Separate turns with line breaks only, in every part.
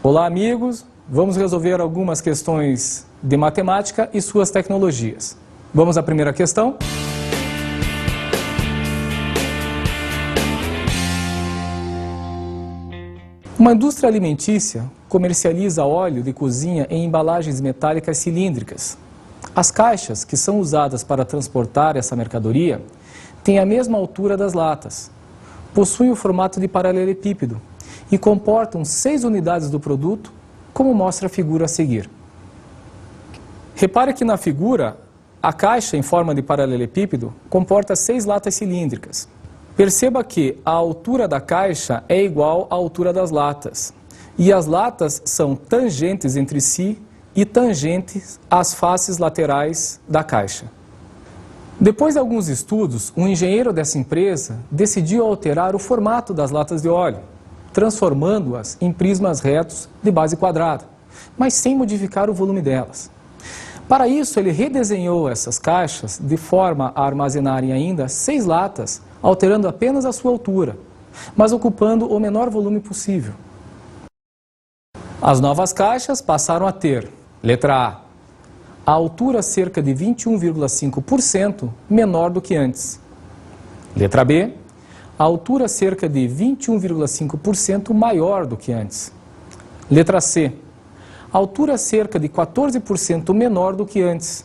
Olá, amigos! Vamos resolver algumas questões de matemática e suas tecnologias. Vamos à primeira questão. Uma indústria alimentícia comercializa óleo de cozinha em embalagens metálicas cilíndricas. As caixas que são usadas para transportar essa mercadoria têm a mesma altura das latas, possuem o formato de paralelepípedo e comportam 6 unidades do produto, como mostra a figura a seguir. Repare que na figura, a caixa em forma de paralelepípedo comporta 6 latas cilíndricas. Perceba que a altura da caixa é igual à altura das latas, e as latas são tangentes entre si e tangentes às faces laterais da caixa. Depois de alguns estudos, um engenheiro dessa empresa decidiu alterar o formato das latas de óleo, transformando-as em prismas retos de base quadrada, mas sem modificar o volume delas. Para isso, ele redesenhou essas caixas de forma a armazenarem ainda 6 latas, alterando apenas a sua altura, mas ocupando o menor volume possível. As novas caixas passaram a ter, letra A altura cerca de 21,5% menor do que antes. Letra B, a altura cerca de 21,5% maior do que antes. Letra C, a altura cerca de 14% menor do que antes.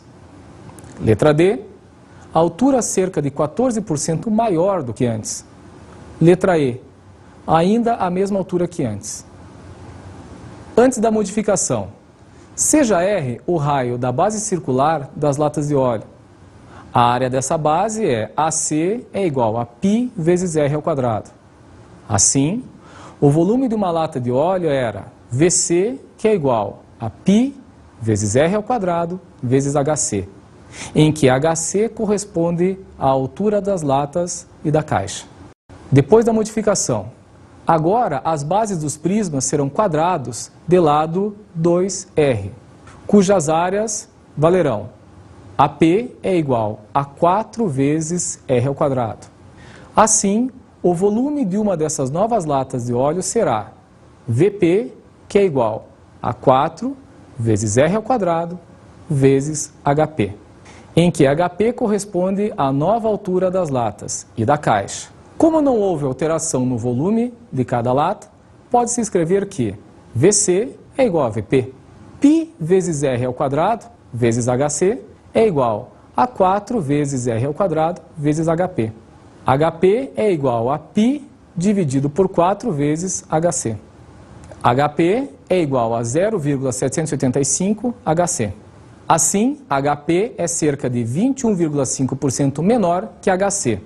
Letra D, a altura cerca de 14% maior do que antes. Letra E, ainda a mesma altura que antes. Antes da modificação, seja R o raio da base circular das latas de óleo. A área dessa base é AC é igual a π vezes R ao quadrado. Assim, o volume de uma lata de óleo era VC, que é igual a π vezes R ao quadrado vezes HC, em que HC corresponde à altura das latas e da caixa. Depois da modificação, agora as bases dos prismas serão quadrados de lado 2R, cujas áreas valerão AP é igual a 4 vezes R ao quadrado. Assim, o volume de uma dessas novas latas de óleo será VP, que é igual a 4 vezes R ao quadrado vezes HP, em que HP corresponde à nova altura das latas e da caixa. Como não houve alteração no volume de cada lata, pode-se escrever que VC é igual a VP. π vezes R ao quadrado vezes HC é igual a 4 vezes R ao quadrado vezes HP. HP é igual a π dividido por 4 vezes HC. HP é igual a 0,785 HC. Assim, HP é cerca de 21,5% menor que HC.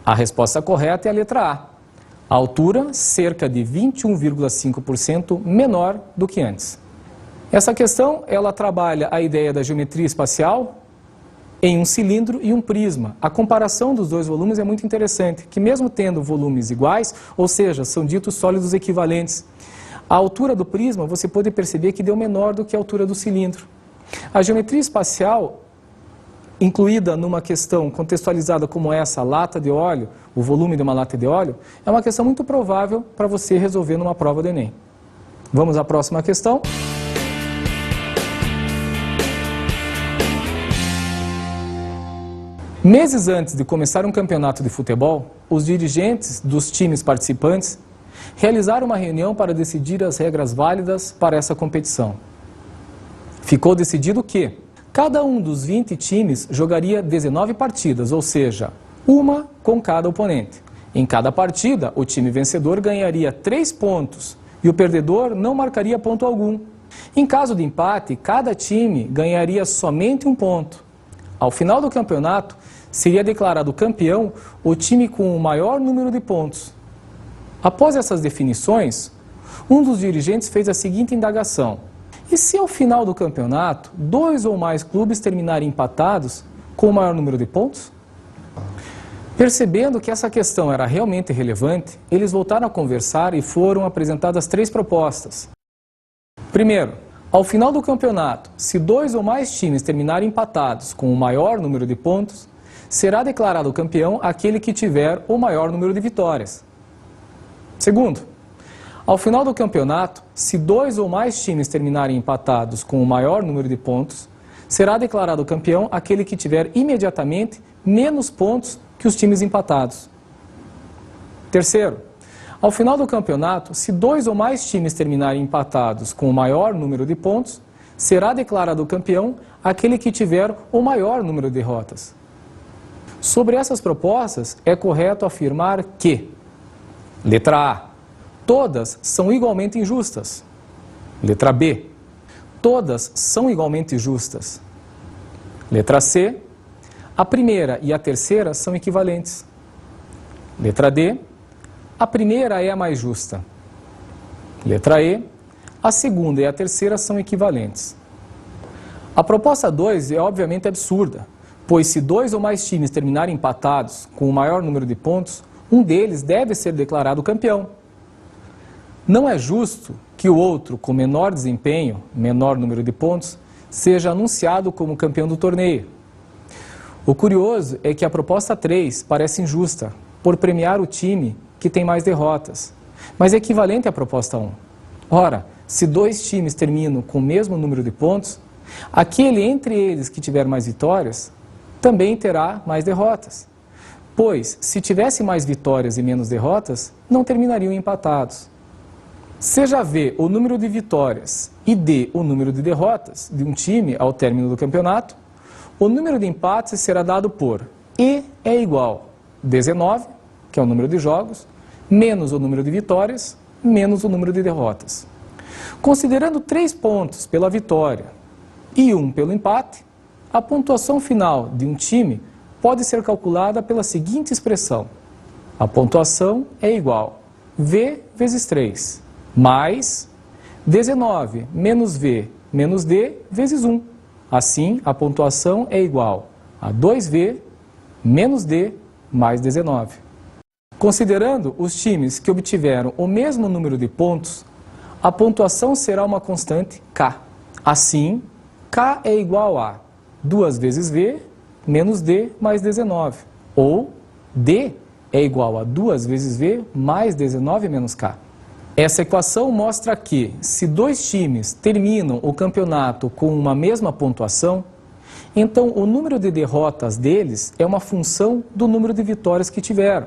A resposta correta é a letra A. A altura, cerca de 21,5% menor do que antes. Essa questão, ela trabalha a ideia da geometria espacial em um cilindro e um prisma. A comparação dos dois volumes é muito interessante, que mesmo tendo volumes iguais, ou seja, são ditos sólidos equivalentes, a altura do prisma você pode perceber que deu menor do que a altura do cilindro. A geometria espacial, incluída numa questão contextualizada como essa, lata de óleo, o volume de uma lata de óleo, é uma questão muito provável para você resolver numa prova do Enem. Vamos à próxima questão. Meses antes de começar um campeonato de futebol, os dirigentes dos times participantes realizaram uma reunião para decidir as regras válidas para essa competição. Ficou decidido que cada um dos 20 times jogaria 19 partidas, ou seja, uma com cada oponente. Em cada partida, o time vencedor ganharia 3 pontos e o perdedor não marcaria ponto algum. Em caso de empate, cada time ganharia somente 1 ponto. Ao final do campeonato, seria declarado campeão o time com o maior número de pontos. Após essas definições, um dos dirigentes fez a seguinte indagação: e se ao final do campeonato, 2 ou mais clubes terminarem empatados com o maior número de pontos? Percebendo que essa questão era realmente relevante, eles voltaram a conversar e foram apresentadas 3 propostas. Primeiro, ao final do campeonato, se 2 ou mais times terminarem empatados com o maior número de pontos, será declarado campeão aquele que tiver o maior número de vitórias. Segundo, Ao final do campeonato, se 2 ou mais times terminarem empatados com o maior número de pontos, será declarado campeão aquele que tiver imediatamente menos pontos que os times empatados. Terceiro, ao final do campeonato, se 2 ou mais times terminarem empatados com o maior número de pontos, será declarado campeão aquele que tiver o maior número de derrotas. Sobre essas propostas, é correto afirmar que: letra A, todas são igualmente injustas. Letra B, todas são igualmente justas. Letra C, a primeira e a terceira são equivalentes. Letra D, a primeira é a mais justa. Letra E, a segunda e a terceira são equivalentes. A proposta 2 é obviamente absurda, pois se 2 ou mais times terminarem empatados com o maior número de pontos, um deles deve ser declarado campeão. Não é justo que o outro, com menor desempenho, menor número de pontos, seja anunciado como campeão do torneio. O curioso é que a proposta 3 parece injusta, por premiar o time que tem mais derrotas, mas é equivalente à proposta 1. Ora, se 2 times terminam com o mesmo número de pontos, aquele entre eles que tiver mais vitórias também terá mais derrotas. Pois, se tivesse mais vitórias e menos derrotas, não terminariam empatados. Seja V o número de vitórias e D o número de derrotas de um time ao término do campeonato, o número de empates será dado por E é igual a 19, que é o número de jogos, menos o número de vitórias, menos o número de derrotas. Considerando 3 pontos pela vitória e 1 pelo empate, a pontuação final de um time pode ser calculada pela seguinte expressão: a pontuação é igual a V vezes 3, mais 19 menos V menos D vezes 1. Assim, a pontuação é igual a 2V menos D mais 19. Considerando os times que obtiveram o mesmo número de pontos, a pontuação será uma constante K. Assim, K é igual a 2 vezes V menos D mais 19. Ou D é igual a 2 vezes V mais 19 menos K. Essa equação mostra que, se 2 times terminam o campeonato com uma mesma pontuação, então o número de derrotas deles é uma função do número de vitórias que tiveram.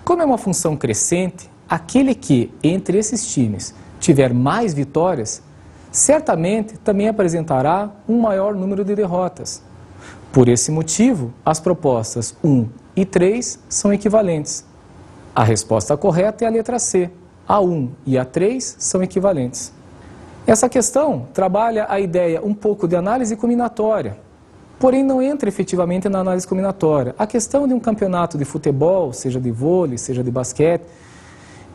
Como é uma função crescente, aquele que, entre esses times, tiver mais vitórias, certamente também apresentará um maior número de derrotas. Por esse motivo, as propostas 1 e 3 são equivalentes. A resposta correta é a letra C. A 1 e a 3 são equivalentes. Essa questão trabalha a ideia um pouco de análise combinatória, porém não entra efetivamente na análise combinatória. A questão de um campeonato de futebol, seja de vôlei, seja de basquete,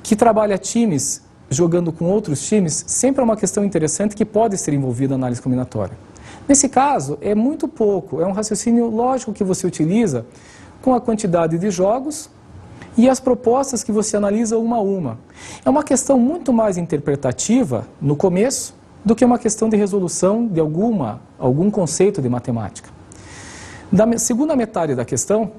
que trabalha times jogando com outros times, sempre é uma questão interessante que pode ser envolvida na análise combinatória. Nesse caso, é muito pouco, é um raciocínio lógico que você utiliza com a quantidade de jogos e as propostas que você analisa uma a uma. É uma questão muito mais interpretativa no começo do que uma questão de resolução de algum conceito de matemática. Da segunda metade da questão,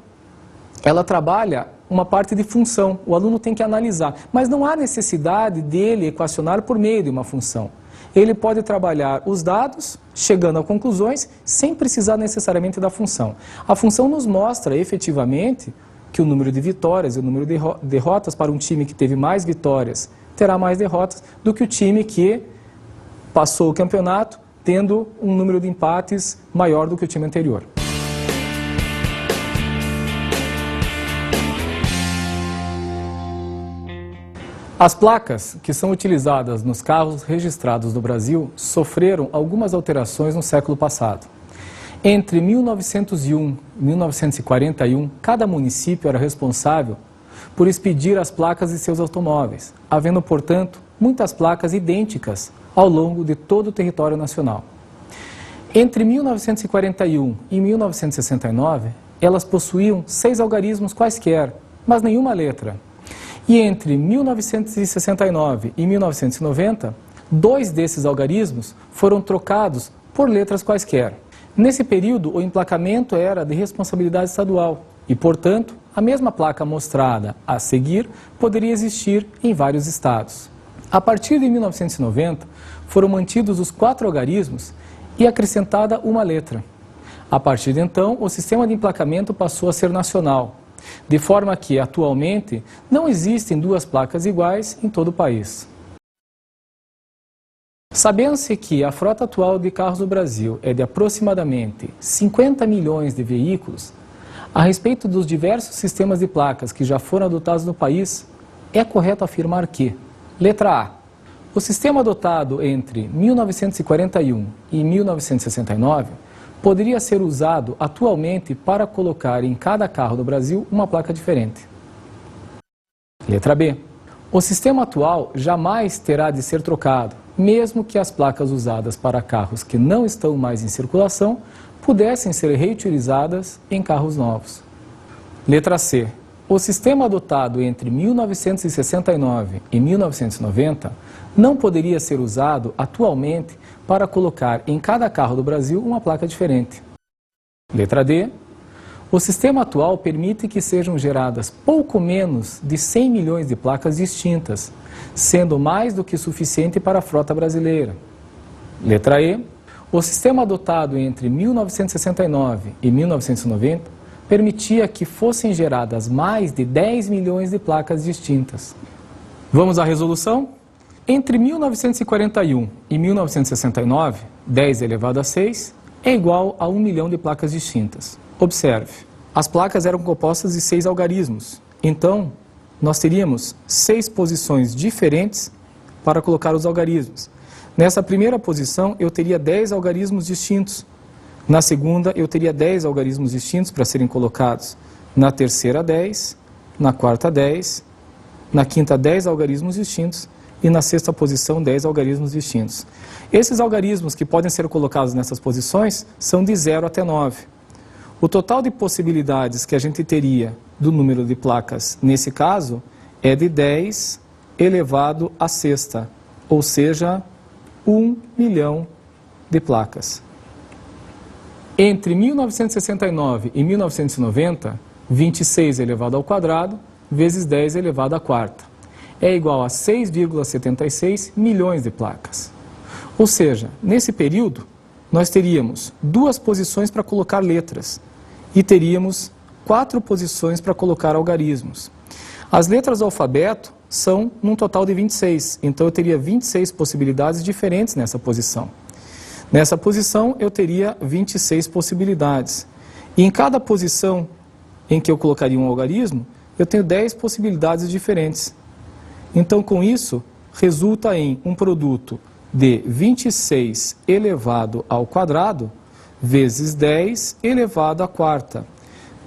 ela trabalha uma parte de função. O aluno tem que analisar, mas não há necessidade dele equacionar por meio de uma função. Ele pode trabalhar os dados, chegando a conclusões, sem precisar necessariamente da função. A função nos mostra efetivamente que o número de vitórias e o número de derrotas para um time que teve mais vitórias terá mais derrotas do que o time que passou o campeonato tendo um número de empates maior do que o time anterior. As placas que são utilizadas nos carros registrados no Brasil sofreram algumas alterações no século passado. Entre 1901 e 1941, cada município era responsável por expedir as placas de seus automóveis, havendo, portanto, muitas placas idênticas ao longo de todo o território nacional. Entre 1941 e 1969, elas possuíam 6 algarismos quaisquer, mas nenhuma letra. E entre 1969 e 1990, 2 desses algarismos foram trocados por letras quaisquer. Nesse período, o emplacamento era de responsabilidade estadual e, portanto, a mesma placa mostrada a seguir poderia existir em vários estados. A partir de 1990, foram mantidos os 4 algarismos e acrescentada uma letra. A partir de então, o sistema de emplacamento passou a ser nacional, de forma que, atualmente, não existem 2 placas iguais em todo o país. Sabendo-se que a frota atual de carros no Brasil é de aproximadamente 50 milhões de veículos, a respeito dos diversos sistemas de placas que já foram adotados no país, é correto afirmar que, letra A, o sistema adotado entre 1941 e 1969 poderia ser usado atualmente para colocar em cada carro do Brasil uma placa diferente. Letra B, o sistema atual jamais terá de ser trocado, mesmo que as placas usadas para carros que não estão mais em circulação pudessem ser reutilizadas em carros novos. Letra C, o sistema adotado entre 1969 e 1990 não poderia ser usado atualmente para colocar em cada carro do Brasil uma placa diferente. Letra D, o sistema atual permite que sejam geradas pouco menos de 100 milhões de placas distintas, sendo mais do que suficiente para a frota brasileira. Letra E, o sistema adotado entre 1969 e 1990 permitia que fossem geradas mais de 10 milhões de placas distintas. Vamos à resolução? Entre 1941 e 1969, 10 elevado a 6 é igual a 1 milhão de placas distintas. Observe, as placas eram compostas de 6 algarismos, então nós teríamos 6 posições diferentes para colocar os algarismos. Nessa primeira posição eu teria 10 algarismos distintos, na segunda eu teria 10 algarismos distintos para serem colocados, na terceira 10, na quarta 10, na quinta 10 algarismos distintos e na sexta posição 10 algarismos distintos. Esses algarismos que podem ser colocados nessas posições são de 0 até 9. O total de possibilidades que a gente teria do número de placas nesse caso é de 10 elevado à sexta, ou seja, 1 milhão de placas. Entre 1969 e 1990, 26 elevado ao quadrado vezes 10 elevado à quarta é igual a 6,76 milhões de placas. Ou seja, nesse período, nós teríamos 2 posições para colocar letras e teríamos 4 posições para colocar algarismos. As letras do alfabeto são num total de 26, então eu teria 26 possibilidades diferentes nessa posição. Nessa posição eu teria 26 possibilidades. E em cada posição em que eu colocaria um algarismo, eu tenho 10 possibilidades diferentes. Então, com isso, resulta em um produto de 26 elevado ao quadrado vezes 10 elevado à quarta,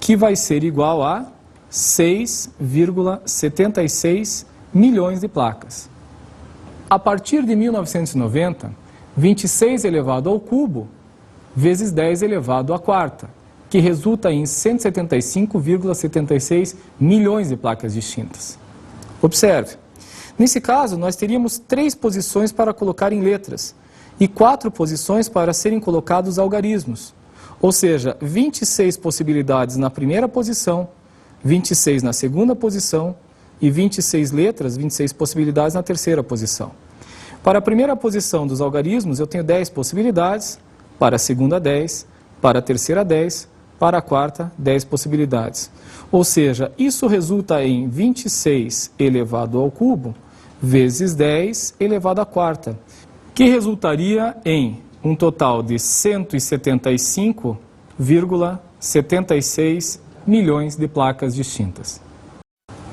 que vai ser igual a 6,76 milhões de placas. A partir de 1990, 26 elevado ao cubo vezes 10 elevado à quarta, que resulta em 175,76 milhões de placas distintas. Observe, nesse caso nós teríamos 3 posições para colocar em letras e 4 posições para serem colocados algarismos, ou seja, 26 possibilidades na primeira posição, 26 na segunda posição e 26 letras, 26 possibilidades na terceira posição. Para a primeira posição dos algarismos eu tenho 10 possibilidades, para a segunda 10, para a terceira 10, para a quarta 10 possibilidades. Ou seja, isso resulta em 26 elevado ao cubo vezes 10 elevado à quarta, que resultaria em um total de 175,76 milhões de placas distintas.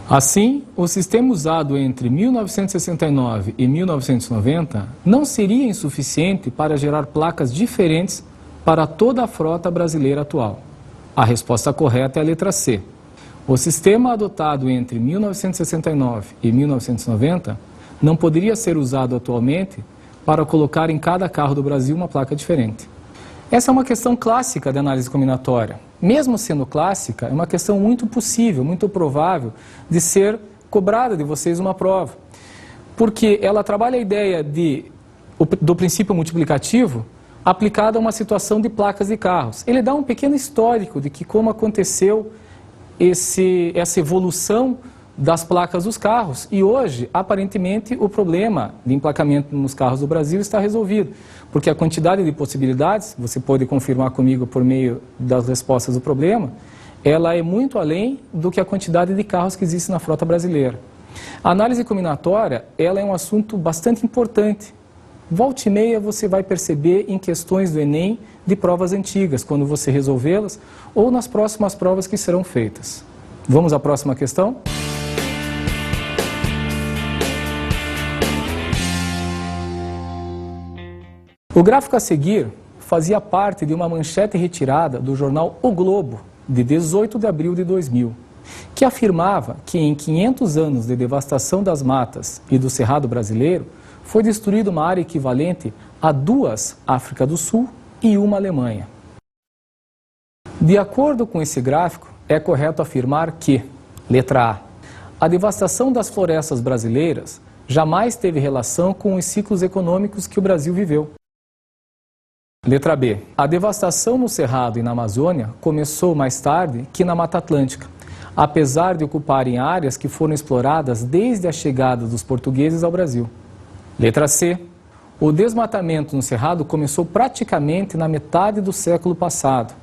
Assim, o sistema usado entre 1969 e 1990 não seria insuficiente para gerar placas diferentes para toda a frota brasileira atual. A resposta correta é a letra C. O sistema adotado entre 1969 e 1990 não poderia ser usado atualmente para colocar em cada carro do Brasil uma placa diferente. Essa é uma questão clássica de análise combinatória. Mesmo sendo clássica, é uma questão muito possível, muito provável de ser cobrada de vocês uma prova. Porque ela trabalha a ideia do princípio multiplicativo aplicado a uma situação de placas de carros. Ele dá um pequeno histórico de como aconteceu essa evolução das placas dos carros. E hoje, aparentemente, o problema de emplacamento nos carros do Brasil está resolvido, porque a quantidade de possibilidades, você pode confirmar comigo por meio das respostas do problema, ela é muito além do que a quantidade de carros que existe na frota brasileira. A análise combinatória, ela é um assunto bastante importante. Volta e meia você vai perceber em questões do Enem de provas antigas, quando você resolvê-las, ou nas próximas provas que serão feitas. Vamos à próxima questão? O gráfico a seguir fazia parte de uma manchete retirada do jornal O Globo, de 18 de abril de 2000, que afirmava que em 500 anos de devastação das matas e do cerrado brasileiro, foi destruída uma área equivalente a 2 África do Sul e 1 Alemanha. De acordo com esse gráfico, é correto afirmar que, letra A devastação das florestas brasileiras jamais teve relação com os ciclos econômicos que o Brasil viveu. Letra B. A devastação no Cerrado e na Amazônia começou mais tarde que na Mata Atlântica, apesar de ocuparem áreas que foram exploradas desde a chegada dos portugueses ao Brasil. Letra C. O desmatamento no Cerrado começou praticamente na metade do século passado,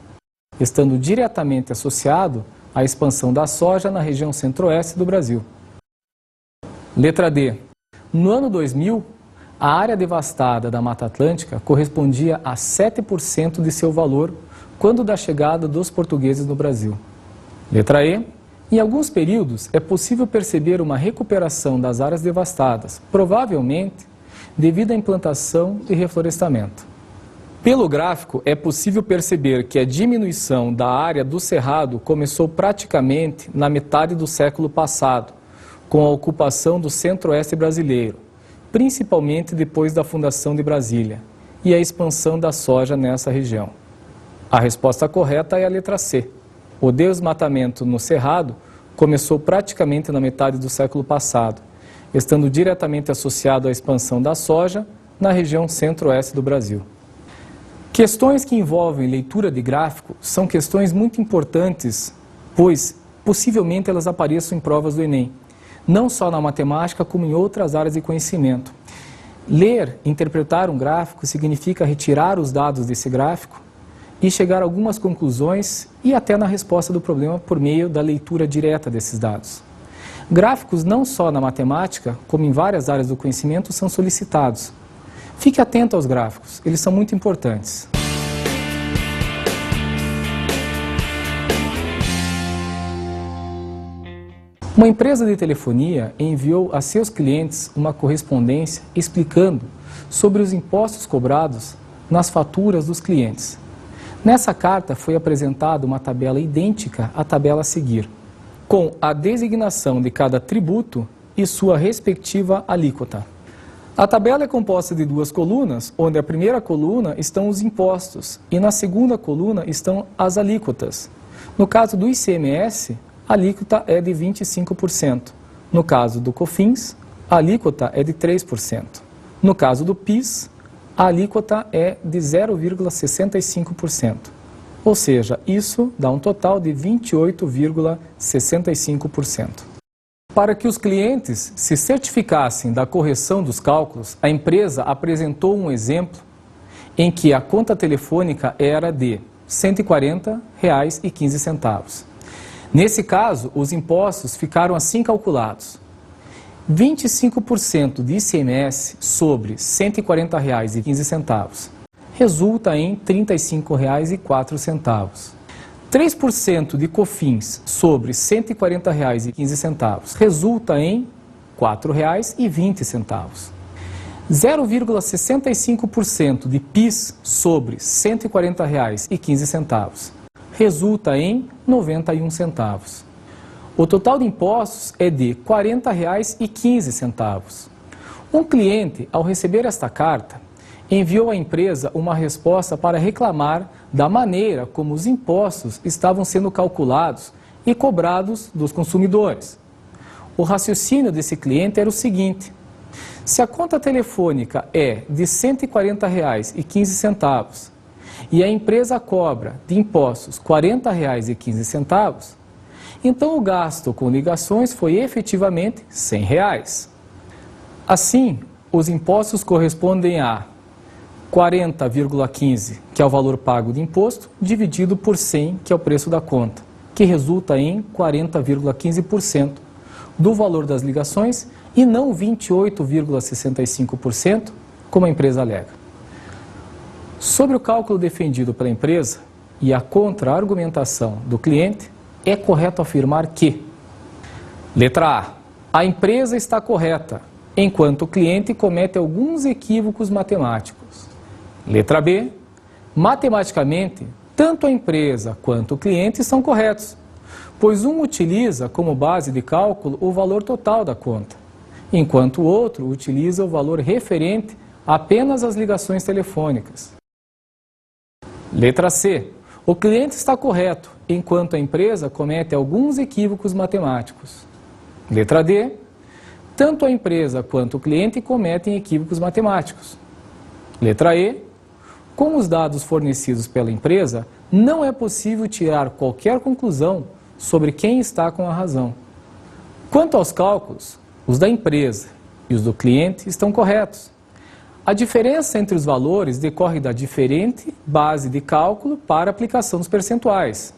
estando diretamente associado à expansão da soja na região centro-oeste do Brasil. Letra D. No ano 2000, a área devastada da Mata Atlântica correspondia a 7% de seu valor quando da chegada dos portugueses no Brasil. Letra E. Em alguns períodos, é possível perceber uma recuperação das áreas devastadas, provavelmente devido à implantação e reflorestamento. Pelo gráfico, é possível perceber que a diminuição da área do Cerrado começou praticamente na metade do século passado, com a ocupação do centro-oeste brasileiro, principalmente depois da fundação de Brasília, e a expansão da soja nessa região. A resposta correta é a letra C. O desmatamento no Cerrado começou praticamente na metade do século passado, estando diretamente associado à expansão da soja na região centro-oeste do Brasil. Questões que envolvem leitura de gráfico são questões muito importantes, pois possivelmente elas apareçam em provas do Enem, não só na matemática, como em outras áreas de conhecimento. Ler, interpretar um gráfico significa retirar os dados desse gráfico e chegar a algumas conclusões e até na resposta do problema por meio da leitura direta desses dados. Gráficos não só na matemática, como em várias áreas do conhecimento, são solicitados. Fique atento aos gráficos, eles são muito importantes. Uma empresa de telefonia enviou a seus clientes uma correspondência explicando sobre os impostos cobrados nas faturas dos clientes. Nessa carta foi apresentada uma tabela idêntica à tabela a seguir, com a designação de cada tributo e sua respectiva alíquota. A tabela é composta de 2 colunas, onde a primeira coluna estão os impostos e na segunda coluna estão as alíquotas. No caso do ICMS, a alíquota é de 25%. No caso do COFINS, a alíquota é de 3%. No caso do PIS, a alíquota é de 0,65%. Ou seja, isso dá um total de 28,65%. Para que os clientes se certificassem da correção dos cálculos, a empresa apresentou um exemplo em que a conta telefônica era de R$ 140,15. Nesse caso, os impostos ficaram assim calculados. 25% de ICMS sobre R$ 140,15 resulta em R$ 35,04. 3% de COFINS sobre R$ 140,15 resulta em R$ 4,20. 0,65% de PIS sobre R$ 140,15 resulta em 91 centavos. O total de impostos é de R$ 40,15. Um cliente, ao receber esta carta, enviou à empresa uma resposta para reclamar da maneira como os impostos estavam sendo calculados e cobrados dos consumidores. O raciocínio desse cliente era o seguinte: se a conta telefônica é de R$ 140,15 e a empresa cobra de impostos R$ 40,15, Então o gasto com ligações foi efetivamente R$ 100. Assim, os impostos correspondem a 40,15, que é o valor pago de imposto, dividido por 100, que é o preço da conta, que resulta em 40,15% do valor das ligações e não 28,65%, como a empresa alega. Sobre o cálculo defendido pela empresa e a contra-argumentação do cliente, é correto afirmar que: letra A empresa está correta, enquanto o cliente comete alguns equívocos matemáticos. Letra B, matematicamente, tanto a empresa quanto o cliente estão corretos, pois um utiliza como base de cálculo o valor total da conta, enquanto o outro utiliza o valor referente apenas às ligações telefônicas. Letra C, o cliente está correto, enquanto a empresa comete alguns equívocos matemáticos. Letra D, tanto a empresa quanto o cliente cometem equívocos matemáticos. Letra E, com os dados fornecidos pela empresa, não é possível tirar qualquer conclusão sobre quem está com a razão. Quanto aos cálculos, os da empresa e os do cliente estão corretos. A diferença entre os valores decorre da diferente base de cálculo para a aplicação dos percentuais.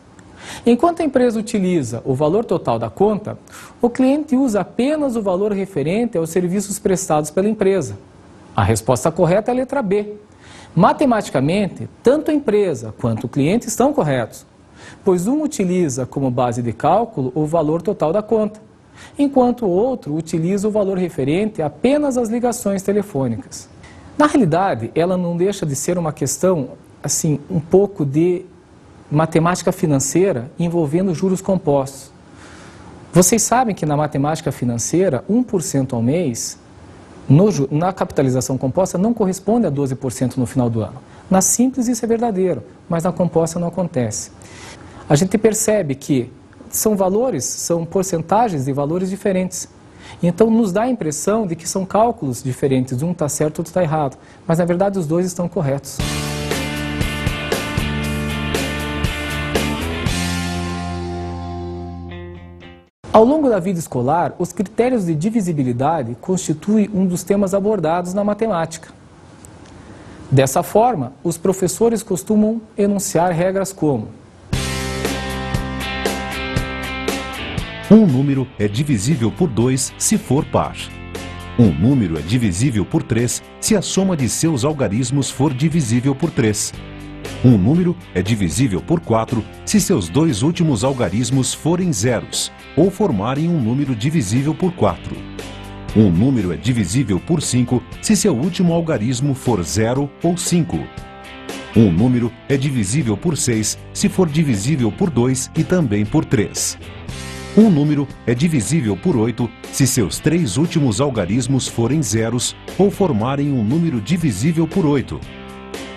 Enquanto a empresa utiliza o valor total da conta, o cliente usa apenas o valor referente aos serviços prestados pela empresa. A resposta correta é a letra B. Matematicamente, tanto a empresa quanto o cliente estão corretos, pois um utiliza como base de cálculo o valor total da conta, enquanto o outro utiliza o valor referente apenas às ligações telefônicas. Na realidade, ela não deixa de ser uma questão, assim, um pouco de matemática financeira envolvendo juros compostos. Vocês sabem que na matemática financeira, 1% ao mês, na capitalização composta, não corresponde a 12% no final do ano. Na simples isso é verdadeiro, mas na composta não acontece. A gente percebe que são porcentagens de valores diferentes. Então nos dá a impressão de que são cálculos diferentes, um está certo, outro está errado. Mas na verdade os dois estão corretos. Ao longo da vida escolar, os critérios de divisibilidade constituem um dos temas abordados na matemática. Dessa forma, os professores costumam enunciar regras como:
um número é divisível por 2 se for par. Um número é divisível por 3 se a soma de seus algarismos for divisível por 3. Um número é divisível por 4 se seus dois últimos algarismos forem zeros, ou formarem um número divisível por 4. Um número é divisível por 5 se seu último algarismo for 0 ou 5. Um número é divisível por 6 se for divisível por 2 e também por 3. Um número é divisível por 8 se seus três últimos algarismos forem zeros ou formarem um número divisível por 8.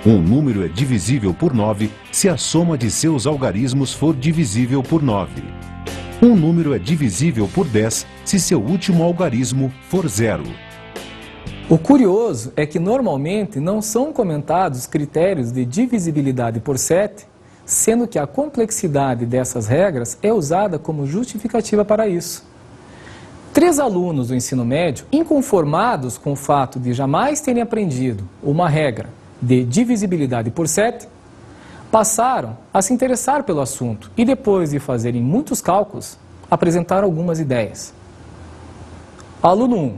Um número é divisível por 9 se a soma de seus algarismos for divisível por 9. Um número é divisível por 10 se seu último algarismo for 0.
O curioso é que normalmente não são comentados critérios de divisibilidade por 7, sendo que a complexidade dessas regras é usada como justificativa para isso. 3 alunos do ensino médio, inconformados com o fato de jamais terem aprendido uma regra de divisibilidade por 7, passaram a se interessar pelo assunto e, depois de fazerem muitos cálculos, apresentaram algumas ideias. Aluno 1.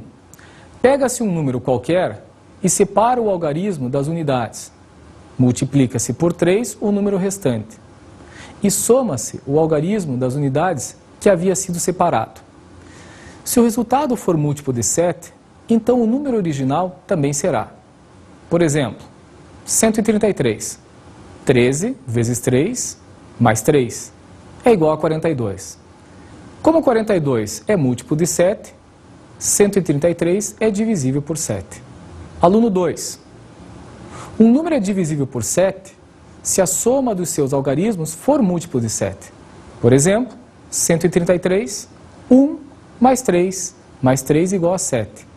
Pega-se um número qualquer e separa o algarismo das unidades. Multiplica-se por 3 o número restante. E soma-se o algarismo das unidades que havia sido separado. Se o resultado for múltiplo de 7, então o número original também será. Por exemplo, 133. 13 vezes 3 mais 3 é igual a 42. Como 42 é múltiplo de 7, 133 é divisível por 7. Aluno 2. Um número é divisível por 7 se a soma dos seus algarismos for múltiplo de 7. Por exemplo, 133, 1 mais 3 igual a 7.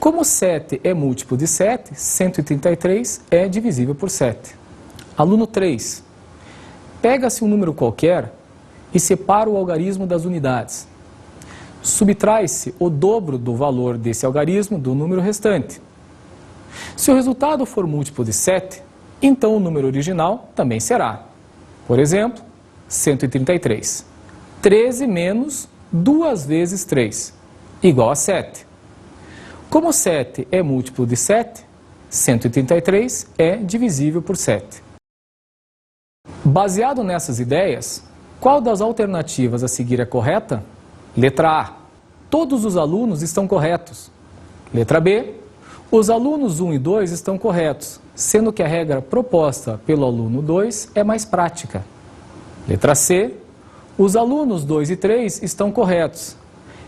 Como 7 é múltiplo de 7, 133 é divisível por 7. Aluno 3. Pega-se um número qualquer e separa o algarismo das unidades. Subtrai-se o dobro do valor desse algarismo do número restante. Se o resultado for múltiplo de 7, então o número original também será. Por exemplo, 133. 13 menos 2 vezes 3, igual a 7. Como 7 é múltiplo de 7, 133 é divisível por 7. Baseado nessas ideias, qual das alternativas a seguir é correta? Letra A. Todos os alunos estão corretos. Letra B. Os alunos 1 e 2 estão corretos, sendo que a regra proposta pelo aluno 2 é mais prática. Letra C. Os alunos 2 e 3 estão corretos,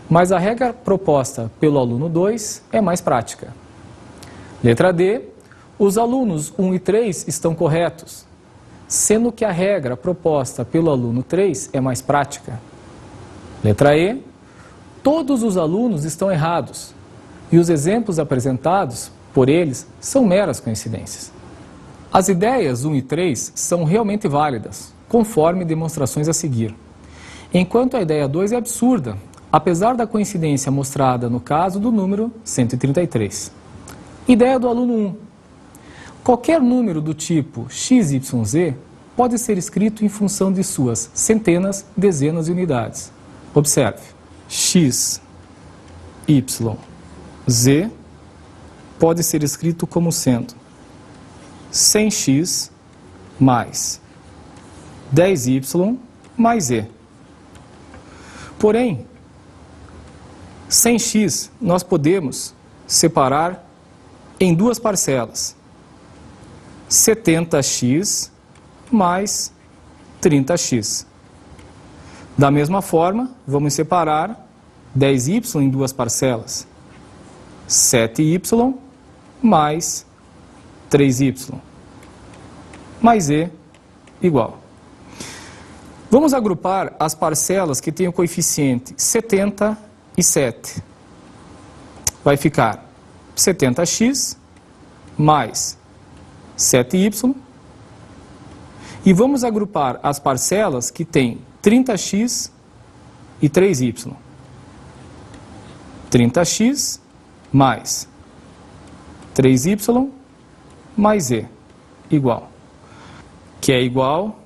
mas a regra proposta pelo aluno 2 é mais prática. Letra D. Os alunos 1 e 3 estão corretos, sendo que a regra proposta pelo aluno 3 é mais prática. Letra E. Todos os alunos estão errados, e os exemplos apresentados por eles são meras coincidências. As ideias 1 e 3 são realmente válidas, conforme demonstrações a seguir, enquanto a ideia 2 é absurda, apesar da coincidência mostrada no caso do número 133. Ideia do aluno 1. Qualquer número do tipo XYZ pode ser escrito em função de suas centenas, dezenas e unidades. Observe. X, Y, Z pode ser escrito como sendo 100x mais 10y mais z. Porém, 100x nós podemos separar em duas parcelas. 70x mais 30x. Da mesma forma, vamos separar 10y em duas parcelas. 7y mais 3y mais z igual. Vamos agrupar as parcelas que têm o coeficiente 70 e 7. Vai ficar 70x mais 7y. E vamos agrupar as parcelas que têm 30x e 3y. 30x mais 3y mais z igual. Que é igual,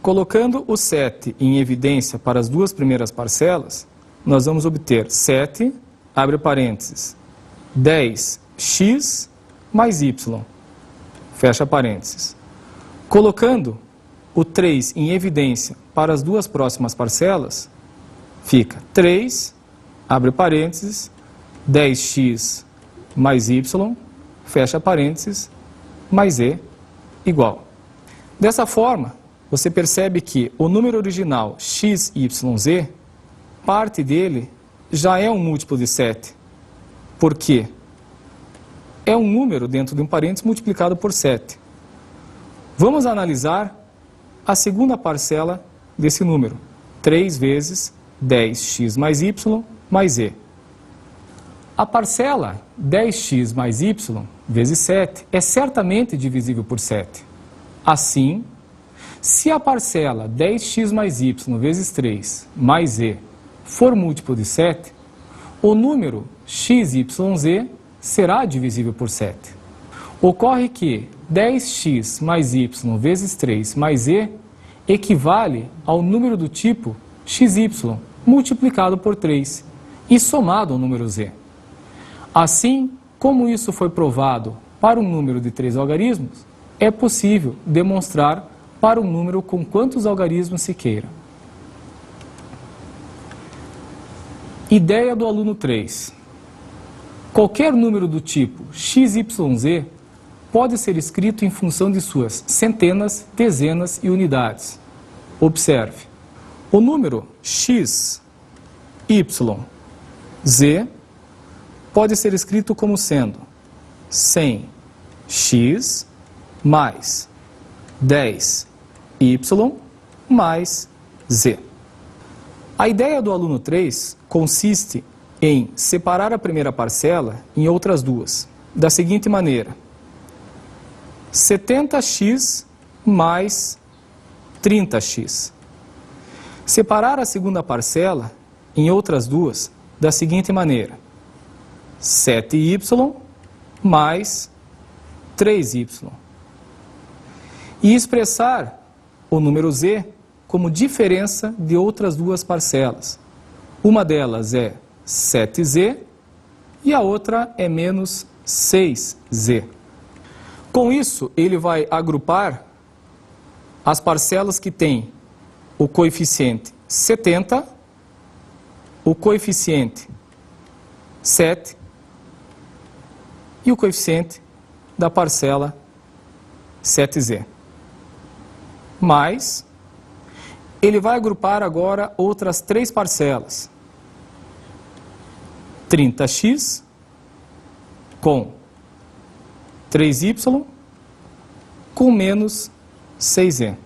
colocando o 7 em evidência para as duas primeiras parcelas, nós vamos obter 7, abre parênteses, 10x mais y, fecha parênteses. Colocando o 3 em evidência para as duas próximas parcelas, fica 3, abre parênteses, 10x mais y, fecha parênteses, mais z igual. Dessa forma, você percebe que o número original xyz, parte dele já é um múltiplo de 7, porque é um número dentro de um parênteses multiplicado por 7. Vamos analisar a segunda parcela desse número, 3 vezes 10x mais y mais z. A parcela 10x mais y vezes 7 é certamente divisível por 7. Assim, se a parcela 10x mais y vezes 3 mais z for múltiplo de 7, o número xyz será divisível por 7. Ocorre que 10x mais y vezes 3 mais z equivale ao número do tipo xy multiplicado por 3 e somado ao número z. Assim, como isso foi provado para um número de 3 algarismos, é possível demonstrar para um número com quantos algarismos se queira. Ideia do aluno 3. Qualquer número do tipo XYZ pode ser escrito em função de suas centenas, dezenas e unidades. Observe. O número x, y, z pode ser escrito como sendo 100x mais 10y mais z. A ideia do aluno 3 consiste em separar a primeira parcela em outras duas, da seguinte maneira: 70x mais 30x. Separar a segunda parcela em outras duas da seguinte maneira: 7y mais 3y. E expressar o número z como diferença de outras duas parcelas. Uma delas é 7z e a outra é menos 6z. Com isso, ele vai agrupar as parcelas que têm o coeficiente 70, o coeficiente 7 e o coeficiente da parcela 7z. Mas ele vai agrupar agora outras três parcelas: 30x com 3y com menos 6z.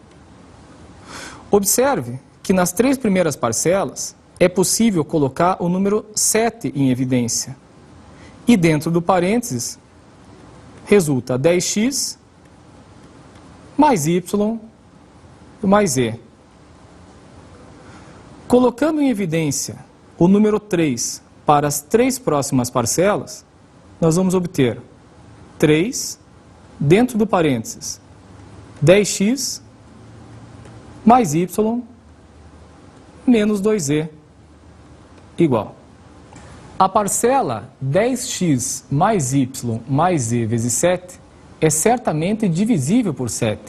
Observe que nas três primeiras parcelas é possível colocar o número 7 em evidência. E dentro do parênteses resulta 10x mais y mais z. Colocando em evidência o número 3 para as três próximas parcelas, nós vamos obter 3 dentro do parênteses 10x mais y menos 2z igual. A parcela 10x mais y mais z vezes 7 é certamente divisível por 7.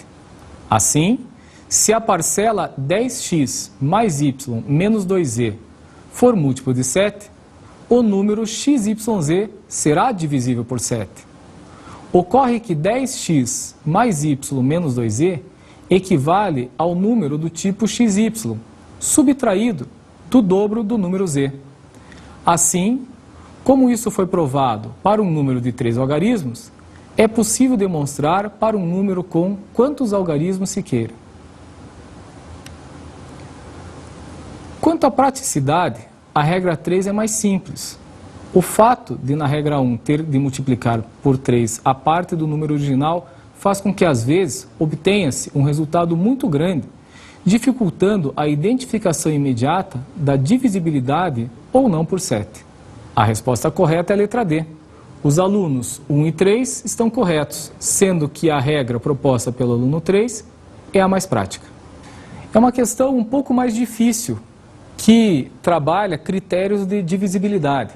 Assim, se a parcela 10x mais y menos 2z for múltiplo de 7, o número xyz será divisível por 7. Ocorre que 10x mais y menos 2z equivale ao número do tipo xy, subtraído do dobro do número z. Assim, como isso foi provado para um número de 3 algarismos, é possível demonstrar para um número com quantos algarismos se queira. Quanto à praticidade, a regra 3 é mais simples. O fato de, na regra 1, ter de multiplicar por 3 a parte do número original faz com que, às vezes, obtenha-se um resultado muito grande, dificultando a identificação imediata da divisibilidade ou não por 7. A resposta correta é a letra D. Os alunos 1 e 3 estão corretos, sendo que a regra proposta pelo aluno 3 é a mais prática. É uma questão um pouco mais difícil, que trabalha critérios de divisibilidade.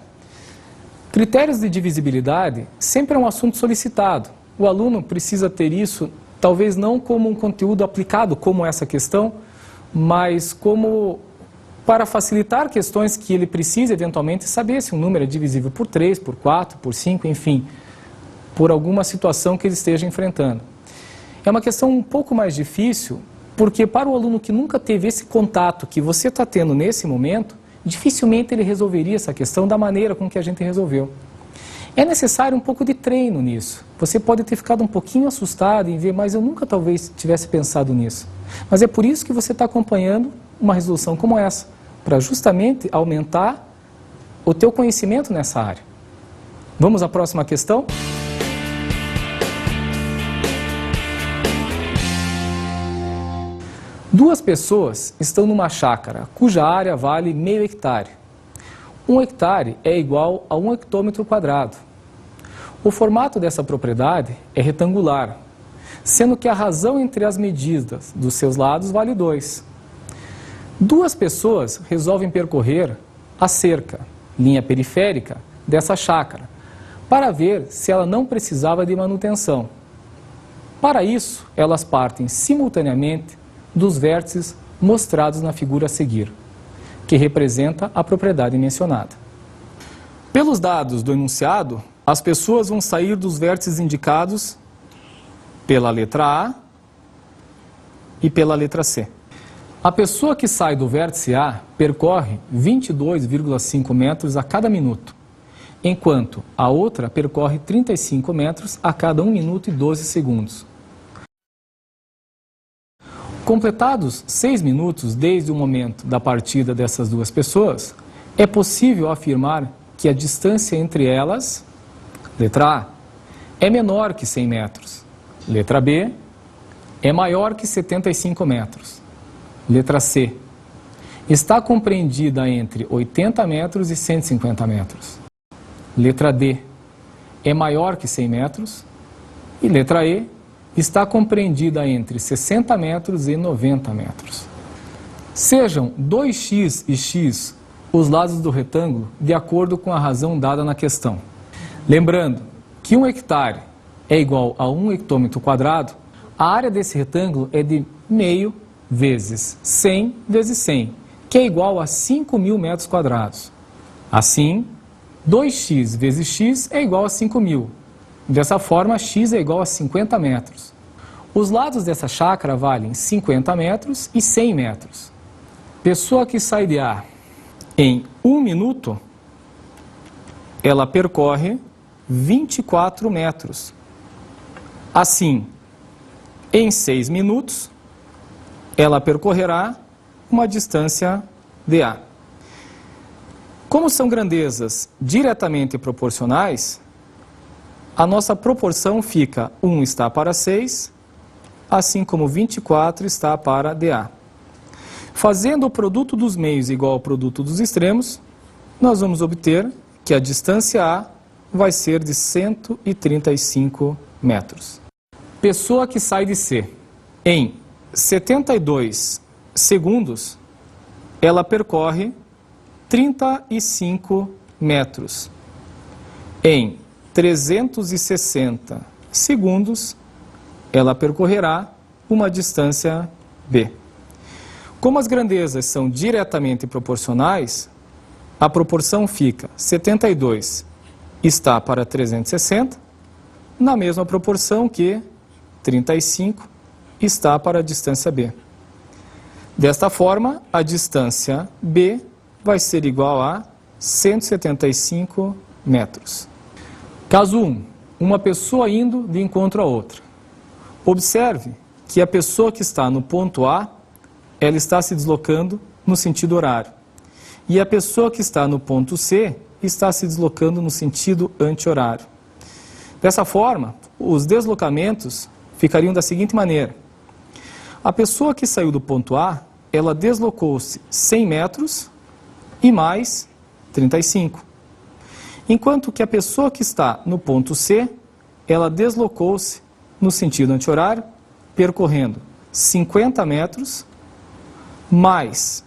Critérios de divisibilidade sempre é um assunto solicitado. O aluno precisa ter isso, talvez não como um conteúdo aplicado como essa questão, mas como para facilitar questões que ele precisa eventualmente saber se um número é divisível por 3, por 4, por 5, enfim, por alguma situação que ele esteja enfrentando. É uma questão um pouco mais difícil, porque para o aluno que nunca teve esse contato que você está tendo nesse momento, dificilmente ele resolveria essa questão da maneira com que a gente resolveu. É necessário um pouco de treino nisso. Você pode ter ficado um pouquinho assustado em ver, mas eu nunca talvez tivesse pensado nisso. Mas é por isso que você está acompanhando uma resolução como essa, para justamente aumentar o teu conhecimento nessa área. Vamos à próxima questão? Duas pessoas estão numa chácara cuja área vale meio hectare. 1 hectare é igual a 1 hectômetro quadrado. O formato dessa propriedade é retangular, sendo que a razão entre as medidas dos seus lados vale 2. Duas pessoas resolvem percorrer a cerca, linha periférica, dessa chácara, para ver se ela não precisava de manutenção. Para isso, elas partem simultaneamente dos vértices mostrados na figura a seguir, que representa a propriedade mencionada. Pelos dados do enunciado, as pessoas vão sair dos vértices indicados pela letra A e pela letra C. A pessoa que sai do vértice A percorre 22,5 metros a cada minuto, enquanto a outra percorre 35 metros a cada 1 minuto e 12 segundos. Completados 6 minutos desde o momento da partida dessas duas pessoas, é possível afirmar que a distância entre elas, letra A, é menor que 100 metros. Letra B, é maior que 75 metros. Letra C, está compreendida entre 80 metros e 150 metros. Letra D é maior que 100 metros. E letra E está compreendida entre 60 metros e 90 metros. Sejam 2x e x os lados do retângulo de acordo com a razão dada na questão. Lembrando que 1 hectare é igual a 1 hectômetro quadrado, a área desse retângulo é de meio vezes 100 vezes 100, que é igual a 5.000 metros quadrados. Assim, 2x vezes x é igual a 5.000. Dessa forma, x é igual a 50 metros. Os lados dessa chácara valem 50 metros e 100 metros. Pessoa que sai de A em 1 minuto, ela percorre 24 metros. Assim, em 6 minutos, ela percorrerá uma distância de A. Como são grandezas diretamente proporcionais, a nossa proporção fica 1 está para 6, assim como 24 está para DA. Fazendo o produto dos meios igual ao produto dos extremos, nós vamos obter que a distância A vai ser de 135 metros. Pessoa que sai de C. Em 72 segundos, ela percorre 35 metros. Em 360 segundos, ela percorrerá uma distância B. Como as grandezas são diretamente proporcionais, a proporção fica 72 está para 360, na mesma proporção que 35 está para a distância B. Desta forma, a distância B vai ser igual a 175 metros. Caso 1. Uma pessoa indo de encontro a outra. Observe que a pessoa que está no ponto A, ela está se deslocando no sentido horário. E a pessoa que está no ponto C está se deslocando no sentido anti-horário. Dessa forma, os deslocamentos ficariam da seguinte maneira. A pessoa que saiu do ponto A, ela deslocou-se 100 metros e mais 35. Enquanto que a pessoa que está no ponto C, ela deslocou-se no sentido anti-horário, percorrendo 50 metros, mais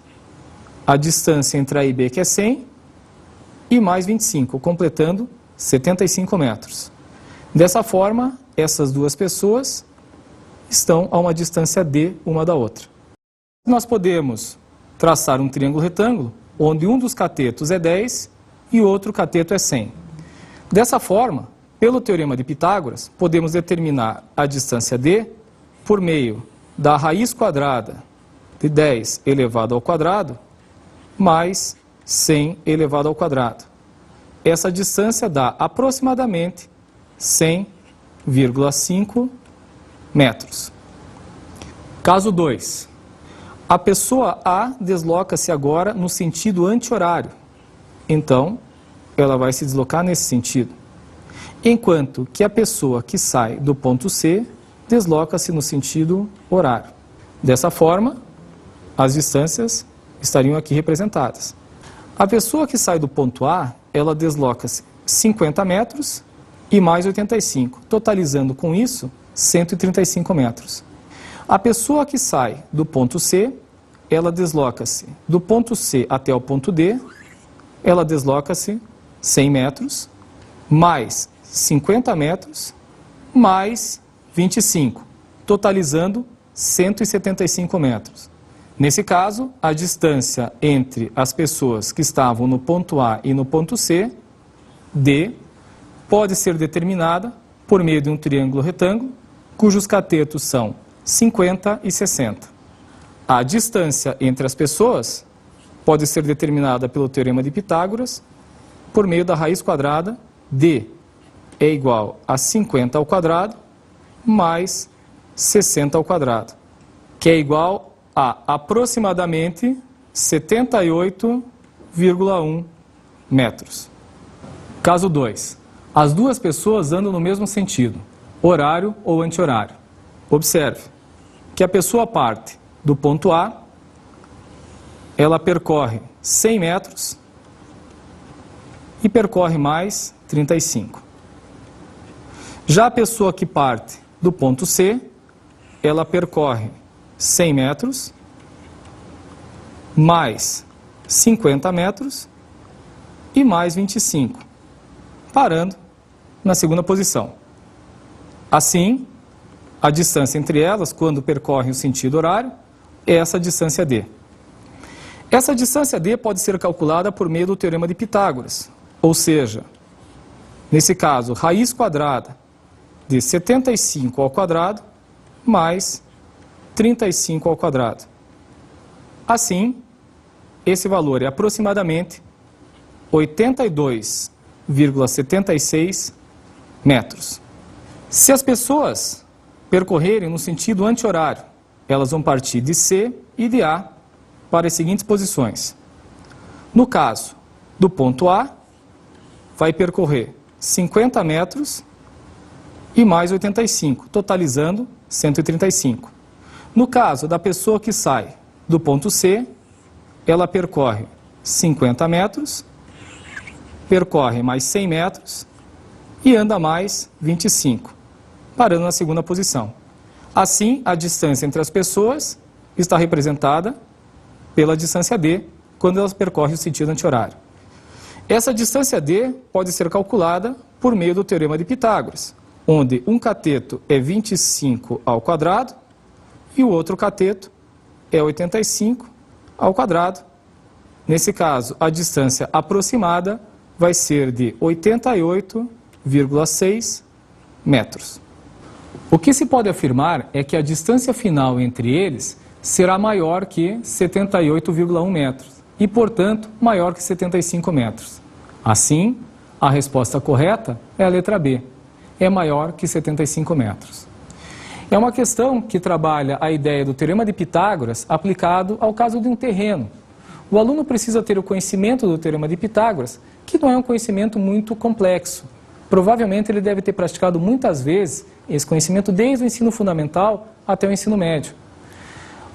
a distância entre A e B, que é 100, e mais 25, completando 75 metros. Dessa forma, essas duas pessoas estão a uma distância D uma da outra. Nós podemos traçar um triângulo retângulo, onde um dos catetos é 10 e o outro cateto é 100. Dessa forma, pelo teorema de Pitágoras, podemos determinar a distância D por meio da raiz quadrada de 10 elevado ao quadrado mais 100 elevado ao quadrado. Essa distância dá aproximadamente 100,5 metros. Caso 2. A pessoa A desloca-se agora no sentido anti-horário. Então, ela vai se deslocar nesse sentido. Enquanto que a pessoa que sai do ponto C desloca-se no sentido horário. Dessa forma, as distâncias estariam aqui representadas. A pessoa que sai do ponto A, ela desloca-se 50 metros e mais 85, totalizando com isso 135 metros. A pessoa que sai do ponto C, ela desloca-se do ponto C até o ponto D, ela desloca-se 100 metros, mais 50 metros, mais 25, totalizando 175 metros. Nesse caso, a distância entre as pessoas que estavam no ponto A e no ponto C, D, pode ser determinada por meio de um triângulo retângulo, cujos catetos são 50 e 60. A distância entre as pessoas pode ser determinada pelo teorema de Pitágoras por meio da raiz quadrada D é igual a 50 ao quadrado mais 60 ao quadrado, que é igual a aproximadamente 78,1 metros. Caso 2. As duas pessoas andam no mesmo sentido, horário ou anti-horário. Observe que a pessoa parte do ponto A, ela percorre 100 metros e percorre mais 35. Já a pessoa que parte do ponto C, ela percorre 100 metros mais 50 metros e mais 25, parando na segunda posição. Assim, a distância entre elas, quando percorrem o sentido horário, é essa distância D. Essa distância D pode ser calculada por meio do Teorema de Pitágoras, ou seja, nesse caso, raiz quadrada de 75 ao quadrado mais 35 ao quadrado. Assim, esse valor é aproximadamente 82,76 metros. Se as pessoas percorrerem no sentido anti-horário, elas vão partir de C e de A para as seguintes posições. No caso do ponto A, vai percorrer 50 metros e mais 85, totalizando 135. No caso da pessoa que sai do ponto C, ela percorre 50 metros, percorre mais 100 metros e anda mais 25, parando na segunda posição. Assim, a distância entre as pessoas está representada pela distância D, quando elas percorrem o sentido anti-horário. Essa distância D pode ser calculada por meio do Teorema de Pitágoras, onde um cateto é 25 ao quadrado e o outro cateto é 85 ao quadrado. Nesse caso, a distância aproximada vai ser de 88,6 metros. O que se pode afirmar é que a distância final entre eles será maior que 78,1 metros e, portanto, maior que 75 metros. Assim, a resposta correta é a letra B, é maior que 75 metros. É uma questão que trabalha a ideia do Teorema de Pitágoras aplicado ao caso de um terreno. O aluno precisa ter o conhecimento do Teorema de Pitágoras, que não é um conhecimento muito complexo. Provavelmente ele deve ter praticado muitas vezes esse conhecimento desde o ensino fundamental até o ensino médio.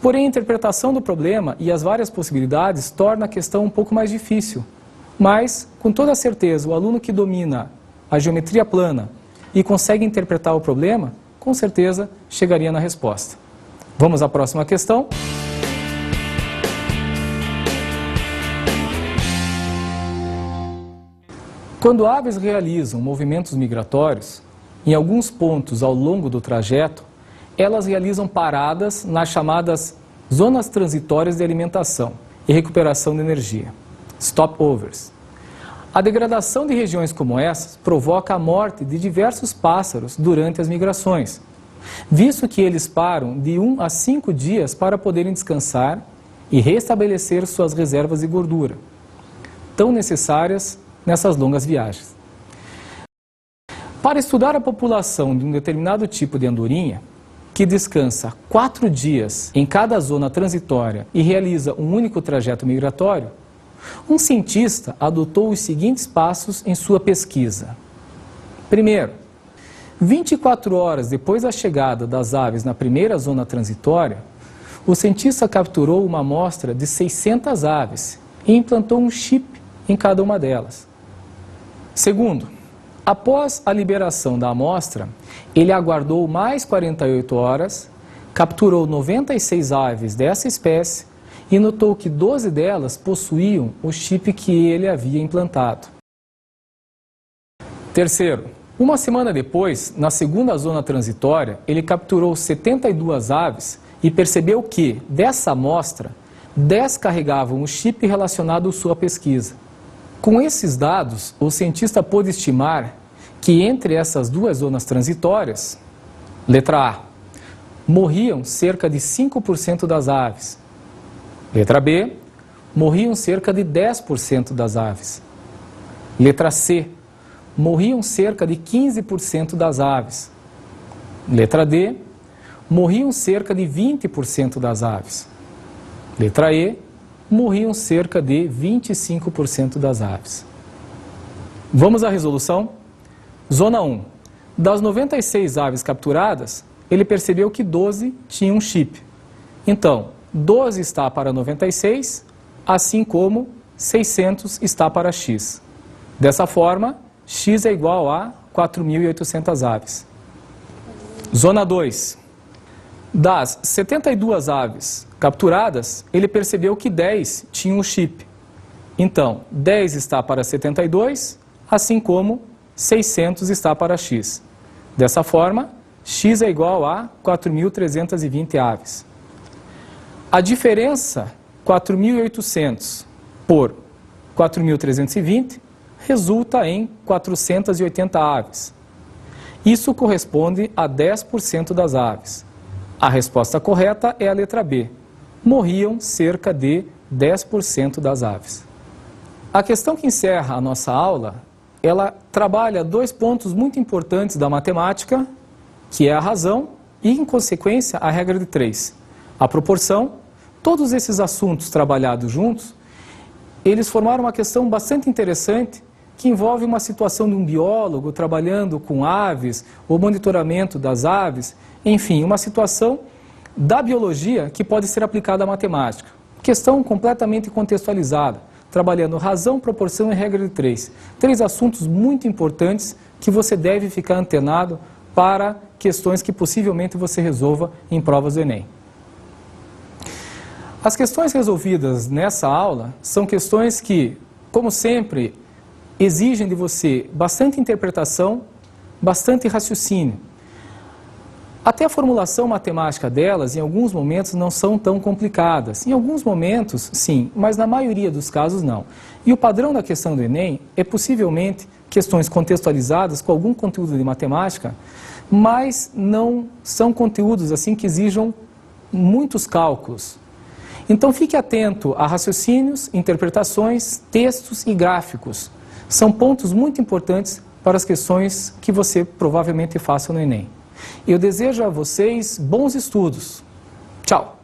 Porém, a interpretação do problema e as várias possibilidades torna a questão um pouco mais difícil. Mas, com toda certeza, o aluno que domina a geometria plana e consegue interpretar o problema, com certeza chegaria na resposta. Vamos à próxima questão. Quando aves realizam movimentos migratórios, em alguns pontos ao longo do trajeto, elas realizam paradas nas chamadas zonas transitórias de alimentação e recuperação de energia, stopovers. A degradação de regiões como essas provoca a morte de diversos pássaros durante as migrações, visto que eles param de 1 a 5 dias para poderem descansar e restabelecer suas reservas de gordura, tão necessárias nessas longas viagens. Para estudar a população de um determinado tipo de andorinha, que descansa 4 dias em cada zona transitória e realiza um único trajeto migratório, um cientista adotou os seguintes passos em sua pesquisa. Primeiro, 24 horas depois da chegada das aves na primeira zona transitória, o cientista capturou uma amostra de 600 aves e implantou um chip em cada uma delas. Segundo, após a liberação da amostra, ele aguardou mais 48 horas, capturou 96 aves dessa espécie e notou que 12 delas possuíam o chip que ele havia implantado. Terceiro, uma semana depois, na segunda zona transitória, ele capturou 72 aves e percebeu que, dessa amostra, 10 carregavam o chip relacionado à sua pesquisa. Com esses dados, o cientista pôde estimar que entre essas duas zonas transitórias, letra A, morriam cerca de 5% das aves. Letra B, morriam cerca de 10% das aves. Letra C, morriam cerca de 15% das aves. Letra D, morriam cerca de 20% das aves. Letra E, morriam cerca de 25% das aves. Vamos à resolução? Zona 1. Das 96 aves capturadas, ele percebeu que 12 tinham chip. Então, 12 está para 96 assim como 600 está para x. Dessa forma, x é igual a 4.800 aves. Zona 2. Das 72 aves capturadas, ele percebeu que 10 tinham o chip. Então, 10 está para 72, assim como 600 está para x. Dessa forma, x é igual a 4.320 aves. A diferença 4.800 por 4.320 resulta em 480 aves. Isso corresponde a 10% das aves. A resposta correta é a letra B. Morriam cerca de 10% das aves. A questão que encerra a nossa aula, ela trabalha dois pontos muito importantes da matemática, que é a razão e, em consequência, a regra de 3. A proporção, todos esses assuntos trabalhados juntos, eles formaram uma questão bastante interessante que envolve uma situação de um biólogo trabalhando com aves, o monitoramento das aves, enfim, uma situação da biologia que pode ser aplicada à matemática. Questão completamente contextualizada, trabalhando razão, proporção e regra de 3. 3 assuntos muito importantes que você deve ficar antenado para questões que possivelmente você resolva em provas do Enem. As questões resolvidas nessa aula são questões que, como sempre, exigem de você bastante interpretação, bastante raciocínio. Até a formulação matemática delas, em alguns momentos, não são tão complicadas. Em alguns momentos, sim, mas na maioria dos casos, não. E o padrão da questão do Enem é possivelmente questões contextualizadas com algum conteúdo de matemática, mas não são conteúdos assim que exijam muitos cálculos. Então fique atento a raciocínios, interpretações, textos e gráficos. São pontos muito importantes para as questões que você provavelmente faça no Enem. Eu desejo a vocês bons estudos. Tchau!